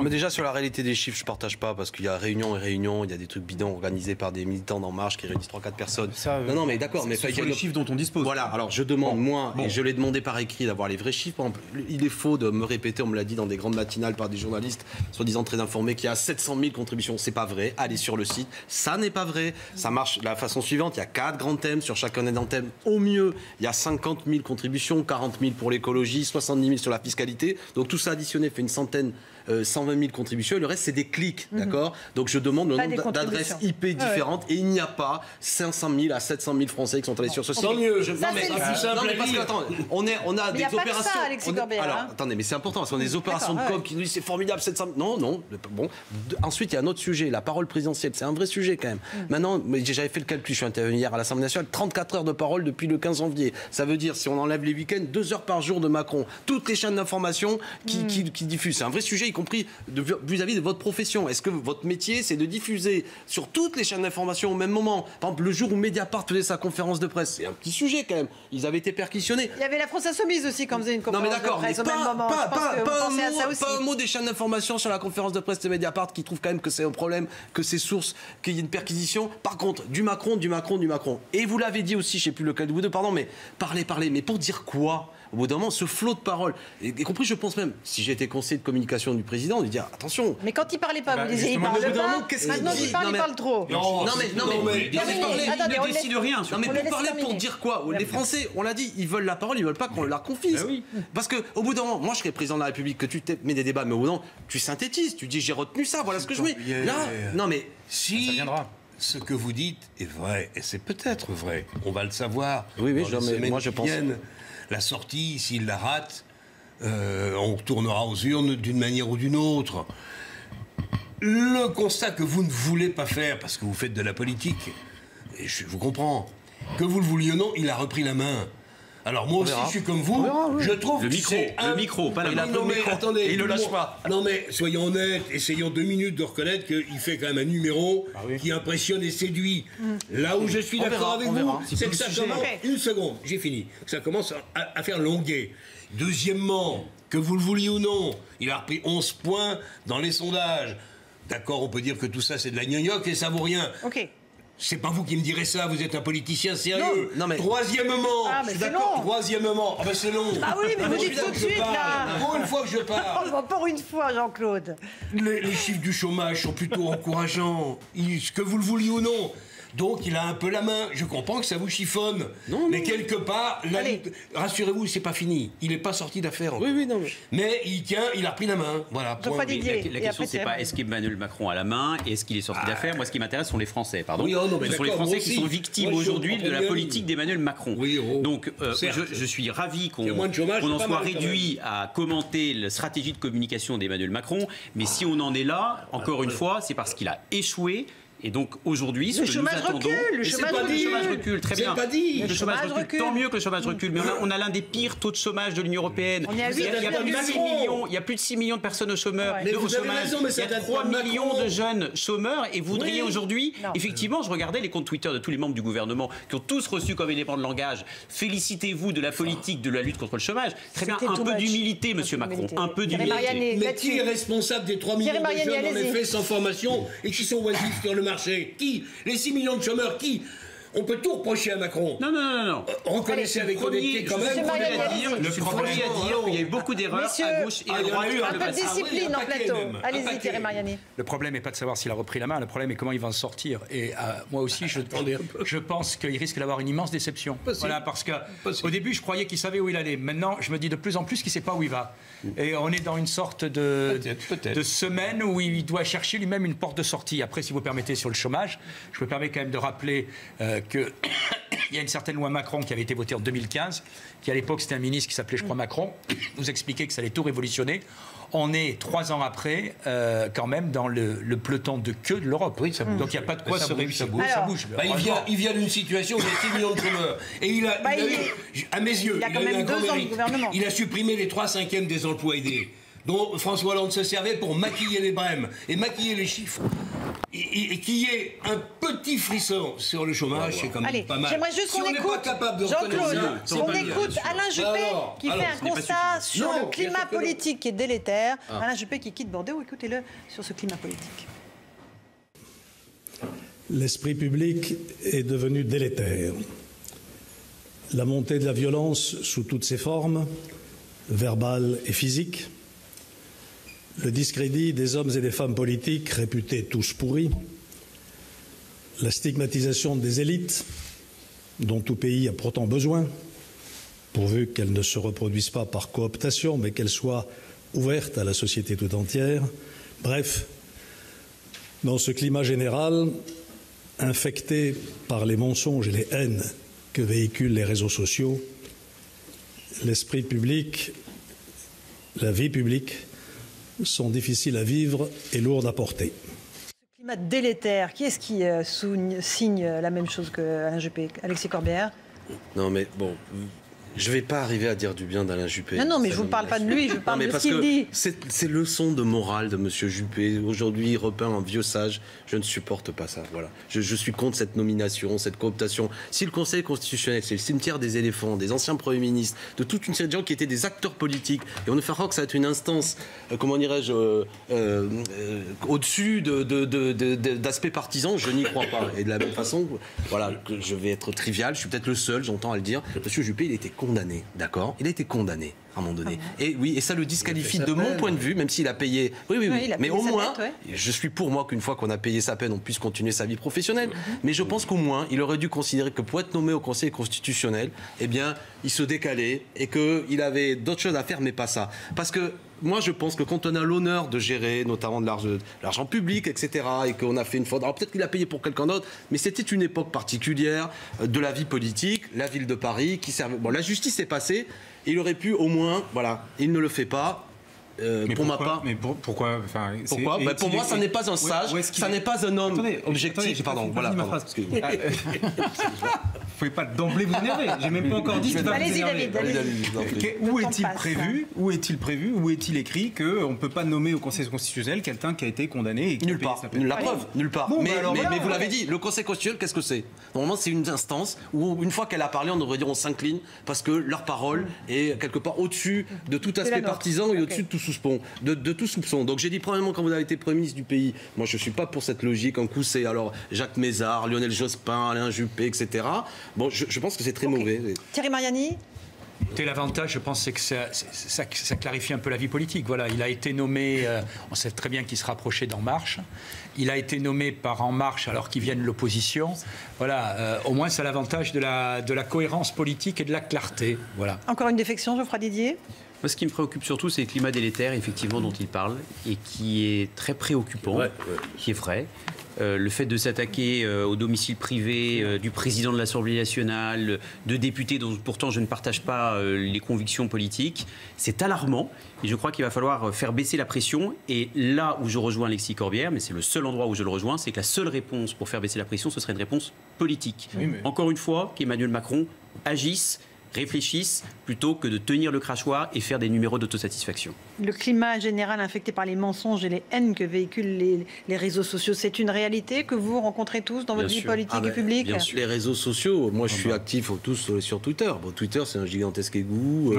mais déjà sur la réalité des chiffres, je partage pas parce qu'il y a réunion et réunion, il y a des trucs bidons organisés par des militants d'En Marche qui réunissent 3-4 personnes. Non, mais d'accord, mais ce sont les chiffres dont on dispose. Voilà. Alors je demande et je l'ai demandé par écrit d'avoir les vrais chiffres. Par exemple, il est faux de me répéter, on me l'a dit dans des grandes matinales par des journalistes soi-disant très informés, qu'il y a 700 000 contributions. C'est pas vrai. Allez sur le site. Ça n'est pas vrai. Ça marche de la façon suivante. Il y a 4 grands thèmes. Sur chacun des thèmes, au mieux, il y a 50 000 contributions, 40 000 pour l'écologie, 70 000 sur la fiscalité. Donc tout ça additionné fait une centaine, 120 000 contributions. Et le reste, c'est des clics, d'accord? Donc je demande le nombre d'adresses IP différentes et il n'y a pas 500 000 à 700 000 Français qui sont allés sur ce site. Tant mieux. Non mais parce que attends, on a des opérations. Alors attendez, mais c'est important parce qu'on a des opérations de com qui nous disent c'est formidable 700 000. Non, bon. Ensuite, il y a un autre sujet, la parole présidentielle. C'est un vrai sujet quand même. Maintenant, j'avais fait le calcul. Je suis intervenu hier à l'Assemblée nationale. 34 heures de parole depuis le 15 janvier. Ça veut dire si on enlève les week-ends, 2 heures par jour de Macron. Toutes les chaînes d'information qui diffusent. C'est un vrai sujet, y compris vis-à-vis de votre profession. Est-ce que votre métier, c'est de diffuser sur toutes les chaînes d'information au même moment? Par exemple, le jour où Mediapart faisait sa conférence de presse, c'est un petit sujet quand même. Ils avaient été perquisitionnés. Il y avait la France Insoumise aussi quand on faisait une conférence de presse au même moment. Pas un mot des chaînes d'information sur la conférence de presse de Mediapart qui trouve quand même que c'est un problème, que c'est source, qu'il y ait une perquisition. Par contre, du Macron. Et vous l'avez dit aussi, je ne sais plus lequel de vous deux, pardon, mais parlez. Mais pour dire quoi? Au bout d'un moment, ce flot de paroles, y compris, je pense même, si j'étais conseiller de communication du président, de dire attention. Mais quand il parlait pas, vous disiez il parle pas. Maintenant il parle trop. Non mais il ne décide rien. Non mais pour parler, pour dire quoi? Les Français, on l'a dit, ils veulent la parole, ils veulent pas qu'on la confisque. Parce que au bout d'un moment, moi je serais président de la République, que tu mets des débats, mais au bout d'un moment, tu synthétises, tu dis j'ai retenu ça, voilà ce que je mets. Là, non mais si. Ce que vous dites est vrai, et c'est peut-être vrai. On va le savoir. Oui, moi je pense. La sortie, s'il la rate, on retournera aux urnes d'une manière ou d'une autre. Le constat que vous ne voulez pas faire, parce que vous faites de la politique, et je vous comprends, que vous le vouliez ou non, il a repris la main. Alors moi aussi, je suis comme vous, je trouve le micro, pas la main. Non mais attendez, il ne lâche pas. Non mais soyons honnêtes, essayons 2 minutes de reconnaître qu'il fait quand même un numéro qui impressionne et séduit. Là où je suis d'accord avec vous, c'est que ça commence... Une seconde, j'ai fini. Ça commence à faire longuer. Deuxièmement, que vous le vouliez ou non, il a repris 11 points dans les sondages. D'accord, on peut dire que tout ça c'est de la gnognoc et ça vaut rien. Ok. C'est pas vous qui me direz ça, vous êtes un politicien sérieux. Non, mais... Troisièmement, je suis d'accord, troisièmement, c'est long. Ah oui, mais vous dites tout de suite là. Pour une fois que je parle. Pour une fois, Jean-Claude. Les chiffres du chômage sont plutôt encourageants, que vous le vouliez ou non. Donc il a un peu la main. Je comprends que ça vous chiffonne. Mais quelque part, rassurez-vous, c'est pas fini. Il n'est pas sorti d'affaire. Oui, non. Mais il a repris la main. Voilà. La question, c'est pas est-ce qu'Emmanuel Macron a la main et est-ce qu'il est sorti d'affaire. Moi, ce qui m'intéresse sont les Français. Pardon. Ce sont les Français qui sont victimes aujourd'hui de la politique d'Emmanuel Macron. Donc, je suis ravi qu'on en soit réduit à commenter la stratégie de communication d'Emmanuel Macron. Mais si on en est là, encore une fois, c'est parce qu'il a échoué. Et donc aujourd'hui, ce que nous attendons, le chômage recule, très bien. Le chômage recule, tant mieux que le chômage recule. Mais on a l'un des pires taux de chômage de l'Union européenne. Il y a plus de 6 millions de personnes au chômage. Il y a 3 millions de jeunes chômeurs. Et vous voudriez aujourd'hui, effectivement, je regardais les comptes Twitter de tous les membres du gouvernement qui ont tous reçu comme élément de langage. Félicitez-vous de la politique de la lutte contre le chômage. Très bien, un peu d'humilité, Monsieur Macron, un peu d'humilité. Mais qui est responsable des 3 millions de jeunes en effet sans formation et qui sont oisifs sur le marché? Qui? Les 6 millions de chômeurs, qui? On peut tout reprocher à Macron. Non. Reconnaissez avec honnêteté quand même. Le premier à dire qu'il y a eu beaucoup d'erreurs à gauche et à droite. Un peu de discipline en plateau. Allez-y, Thierry Mariani. Le problème n'est pas de savoir s'il a repris la main, le problème est comment il va en sortir. Et moi aussi, je pense qu'il risque d'avoir une immense déception. Voilà, parce qu'au début, je croyais qu'il savait où il allait. Maintenant, je me dis de plus en plus qu'il ne sait pas où il va. Et on est dans une sorte de semaine où il doit chercher lui-même une porte de sortie. Après, si vous permettez, sur le chômage, je me permets quand même de rappeler qu'il il y a une certaine loi Macron qui avait été votée en 2015, qui à l'époque c'était un ministre qui s'appelait, je crois, Macron, nous expliquait que ça allait tout révolutionner. On est 3 ans après, quand même, dans le peloton de queue de l'Europe. Oui, donc il n'y a pas de quoi se réussir. Ça bouge. Bah, il vient d'une situation où il y a 6 millions de chômeurs. Et il a eu, à mes yeux, il a quand même 2 ans de gouvernement. Il a supprimé les 3/5 des emplois aidés, dont François Hollande se servait pour maquiller les brèmes et maquiller les chiffres. Et qu'il y ait un petit frisson sur le chômage, c'est quand même pas mal. J'aimerais juste qu'on écoute Jean-Claude, on écoute Alain Juppé qui fait un constat sur le climat politique qui est délétère. Alain Juppé qui quitte Bordeaux, écoutez-le sur ce climat politique. L'esprit public est devenu délétère. La montée de la violence sous toutes ses formes, verbale et physique, le discrédit des hommes et des femmes politiques réputés tous pourris, la stigmatisation des élites, dont tout pays a pourtant besoin, pourvu qu'elles ne se reproduisent pas par cooptation, mais qu'elles soient ouvertes à la société tout entière. Bref, dans ce climat général, infecté par les mensonges et les haines que véhiculent les réseaux sociaux, l'esprit public, la vie publique, sont difficiles à vivre et lourdes à porter. Ce climat délétère, qui est-ce qui signe la même chose que Alain Juppé? Alexis Corbière? Non mais bon, je ne vais pas arriver à dire du bien d'Alain Juppé. Non, mais je ne vous parle pas de lui, je parle de ce qu'il dit. Ces leçons de morale de M. Juppé, aujourd'hui, il repeint un vieux sage. Je ne supporte pas ça. Voilà. Je suis contre cette nomination, cette cooptation. Si le Conseil constitutionnel, c'est le cimetière des éléphants, des anciens premiers ministres, de toute une série de gens qui étaient des acteurs politiques, et on ne fait croire que ça va être une instance, comment dirais-je, au-dessus d'aspects partisans, je n'y crois pas. Et de la même façon, voilà, que je vais être trivial, je suis peut-être le seul, j'entends à le dire. M. Juppé, il a été condamné, d'accord? Il a été condamné à un moment donné. Et oui, et ça le disqualifie de mon point de vue, même s'il a payé. Oui. Mais au moins, je suis pour moi qu'une fois qu'on a payé sa peine, on puisse continuer sa vie professionnelle. Mais je pense qu'au moins, il aurait dû considérer que pour être nommé au Conseil constitutionnel, eh bien, il se décalait et qu'il avait d'autres choses à faire, mais pas ça. Parce que moi, je pense que quand on a l'honneur de gérer, notamment de l'argent public, etc., et qu'on a fait une faute, alors peut-être qu'il a payé pour quelqu'un d'autre, mais c'était une époque particulière de la vie politique, la ville de Paris, qui servait. Bon, la justice est passée, il aurait pu au moins, voilà, il ne le fait pas. Pour ma part. Mais pourquoi Pourquoi pour moi, ça n'est pas un sage, ça n'est pas un homme objectif. Pardon, voilà. Vous ne pouvez pas d'emblée vous énerver. J'ai même pas encore dit que allez-y, David. Où est-il prévu, où est-il écrit qu'on ne peut pas nommer au Conseil constitutionnel quelqu'un qui a été condamné et nulle part. La preuve, nulle part. Bon, mais vous l'avez dit, le Conseil constitutionnel, qu'est-ce que c'est? Normalement, c'est une instance où, une fois qu'elle a parlé, on devrait dire on s'incline parce que leur parole est quelque part au-dessus de tout aspect partisan et au-dessus de tout tout soupçon. Donc j'ai dit premièrement, quand vous avez été Premier ministre du pays, moi je ne suis pas pour cette logique. Un coup c'est alors Jacques Mézard, Lionel Jospin, Alain Juppé, etc. Bon, je pense que c'est très mauvais. Thierry Mariani. L'avantage, je pense, c'est que ça clarifie un peu la vie politique. Voilà, il a été nommé, on sait très bien qu'il se rapprochait d'En Marche. Il a été nommé par En Marche alors qu'il vient de l'opposition. Voilà, au moins c'est l'avantage de la cohérence politique et de la clarté. Voilà. Encore une défection, Geoffroy Didier? Moi, ce qui me préoccupe surtout, c'est le climat délétère, effectivement, dont il parle, et qui est très préoccupant, qui est vrai. Le fait de s'attaquer au domicile privé du président de l'Assemblée nationale, de députés dont pourtant je ne partage pas les convictions politiques, c'est alarmant. Et je crois qu'il va falloir faire baisser la pression. Et là où je rejoins Alexis Corbière, mais c'est le seul endroit où je le rejoins, c'est que la seule réponse pour faire baisser la pression, ce serait une réponse politique. Oui, mais... Encore une fois, qu'Emmanuel Macron agisse, réfléchissent plutôt que de tenir le crachoir et faire des numéros d'autosatisfaction. Le climat général infecté par les mensonges et les haines que véhiculent les réseaux sociaux, c'est une réalité que vous rencontrez tous dans votre vie politique et publique? Bien sûr. Les réseaux sociaux, moi je suis actif tous sur Twitter. Bon, Twitter c'est un gigantesque égout,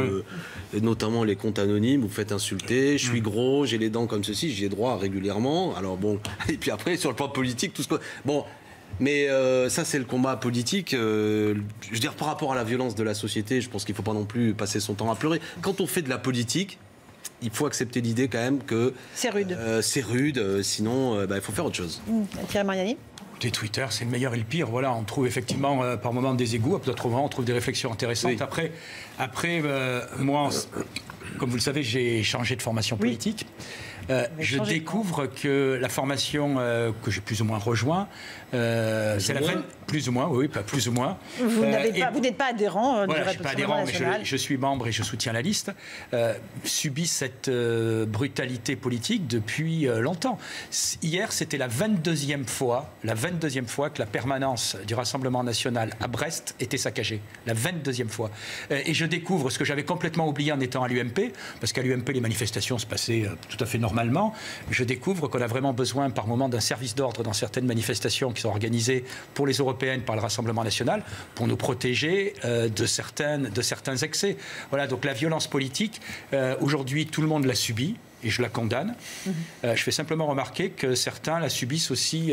notamment les comptes anonymes, vous faites insulter, je suis gros, j'ai les dents comme ceci, j'y ai droit régulièrement. Alors bon, et puis après sur le plan politique, tout ce que... Bon, mais ça, c'est le combat politique. Je veux dire, par rapport à la violence de la société, je pense qu'il ne faut pas non plus passer son temps à pleurer. Quand on fait de la politique, il faut accepter l'idée quand même que... C'est rude. C'est rude, sinon il faut faire autre chose. Thierry Mariani. Twitter, c'est le meilleur et le pire. Voilà, on trouve effectivement par moments des égouts, à d'autres moments on trouve des réflexions intéressantes. Oui. Après moi, comme vous le savez, j'ai changé de formation politique. Je découvre que la formation que j'ai plus ou moins rejoint, c'est la fin... Plus ou moins, oui, pas plus ou moins. Vous n'êtes pas adhérent voilà, je ne suis pas adhérent, mais je suis membre et je soutiens la liste. Subit cette brutalité politique depuis longtemps. Hier, c'était la 22e fois que la permanence du Rassemblement national à Brest était saccagée. La 22e fois. Et je découvre ce que j'avais complètement oublié en étant à l'UMP, parce qu'à l'UMP, les manifestations se passaient tout à fait normalement. Je découvre qu'on a vraiment besoin par moment d'un service d'ordre dans certaines manifestations qui sont organisées pour les Européennes par le Rassemblement national pour nous protéger de certains excès. Voilà, donc la violence politique, aujourd'hui, tout le monde l'a subie. Et je la condamne. Je fais simplement remarquer que certains la subissent aussi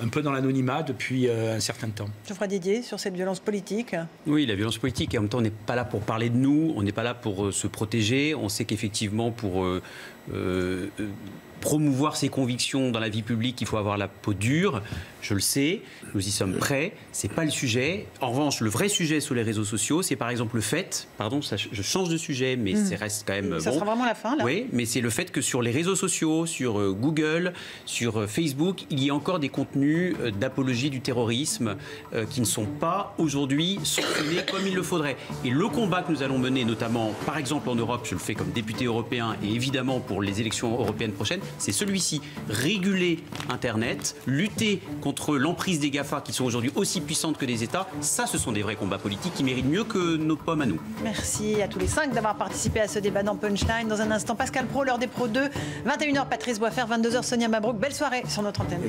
un peu dans l'anonymat depuis un certain temps. Geoffroy Didier, sur cette violence politique. Oui, la violence politique. Et en même temps, on n'est pas là pour parler de nous, on n'est pas là pour se protéger. On sait qu'effectivement, pour promouvoir ses convictions dans la vie publique, il faut avoir la peau dure. Je le sais, nous y sommes prêts. C'est pas le sujet. En revanche, le vrai sujet sur les réseaux sociaux, c'est par exemple le fait, pardon, je change de sujet, mais ça reste quand même ça sera vraiment la fin, là. Oui, mais c'est le fait que sur les réseaux sociaux, sur Google, sur Facebook, il y a encore des contenus d'apologie du terrorisme qui ne sont pas aujourd'hui sanctionnés comme il le faudrait. Et le combat que nous allons mener, notamment, par exemple en Europe, je le fais comme député européen et évidemment pour les élections européennes prochaines, c'est celui-ci. Réguler Internet, lutter contre l'emprise des GAFA qui sont aujourd'hui aussi puissantes que les États, ça, ce sont des vrais combats politiques qui méritent mieux que nos pommes à nous. Merci à tous les 5 d'avoir participé à ce débat dans Punchline. Dans un instant, Pascal Praud, l'heure des pros 2, 21h, Patrice Boisfer, 22h, Sonia Mabrouk. Belle soirée sur notre antenne.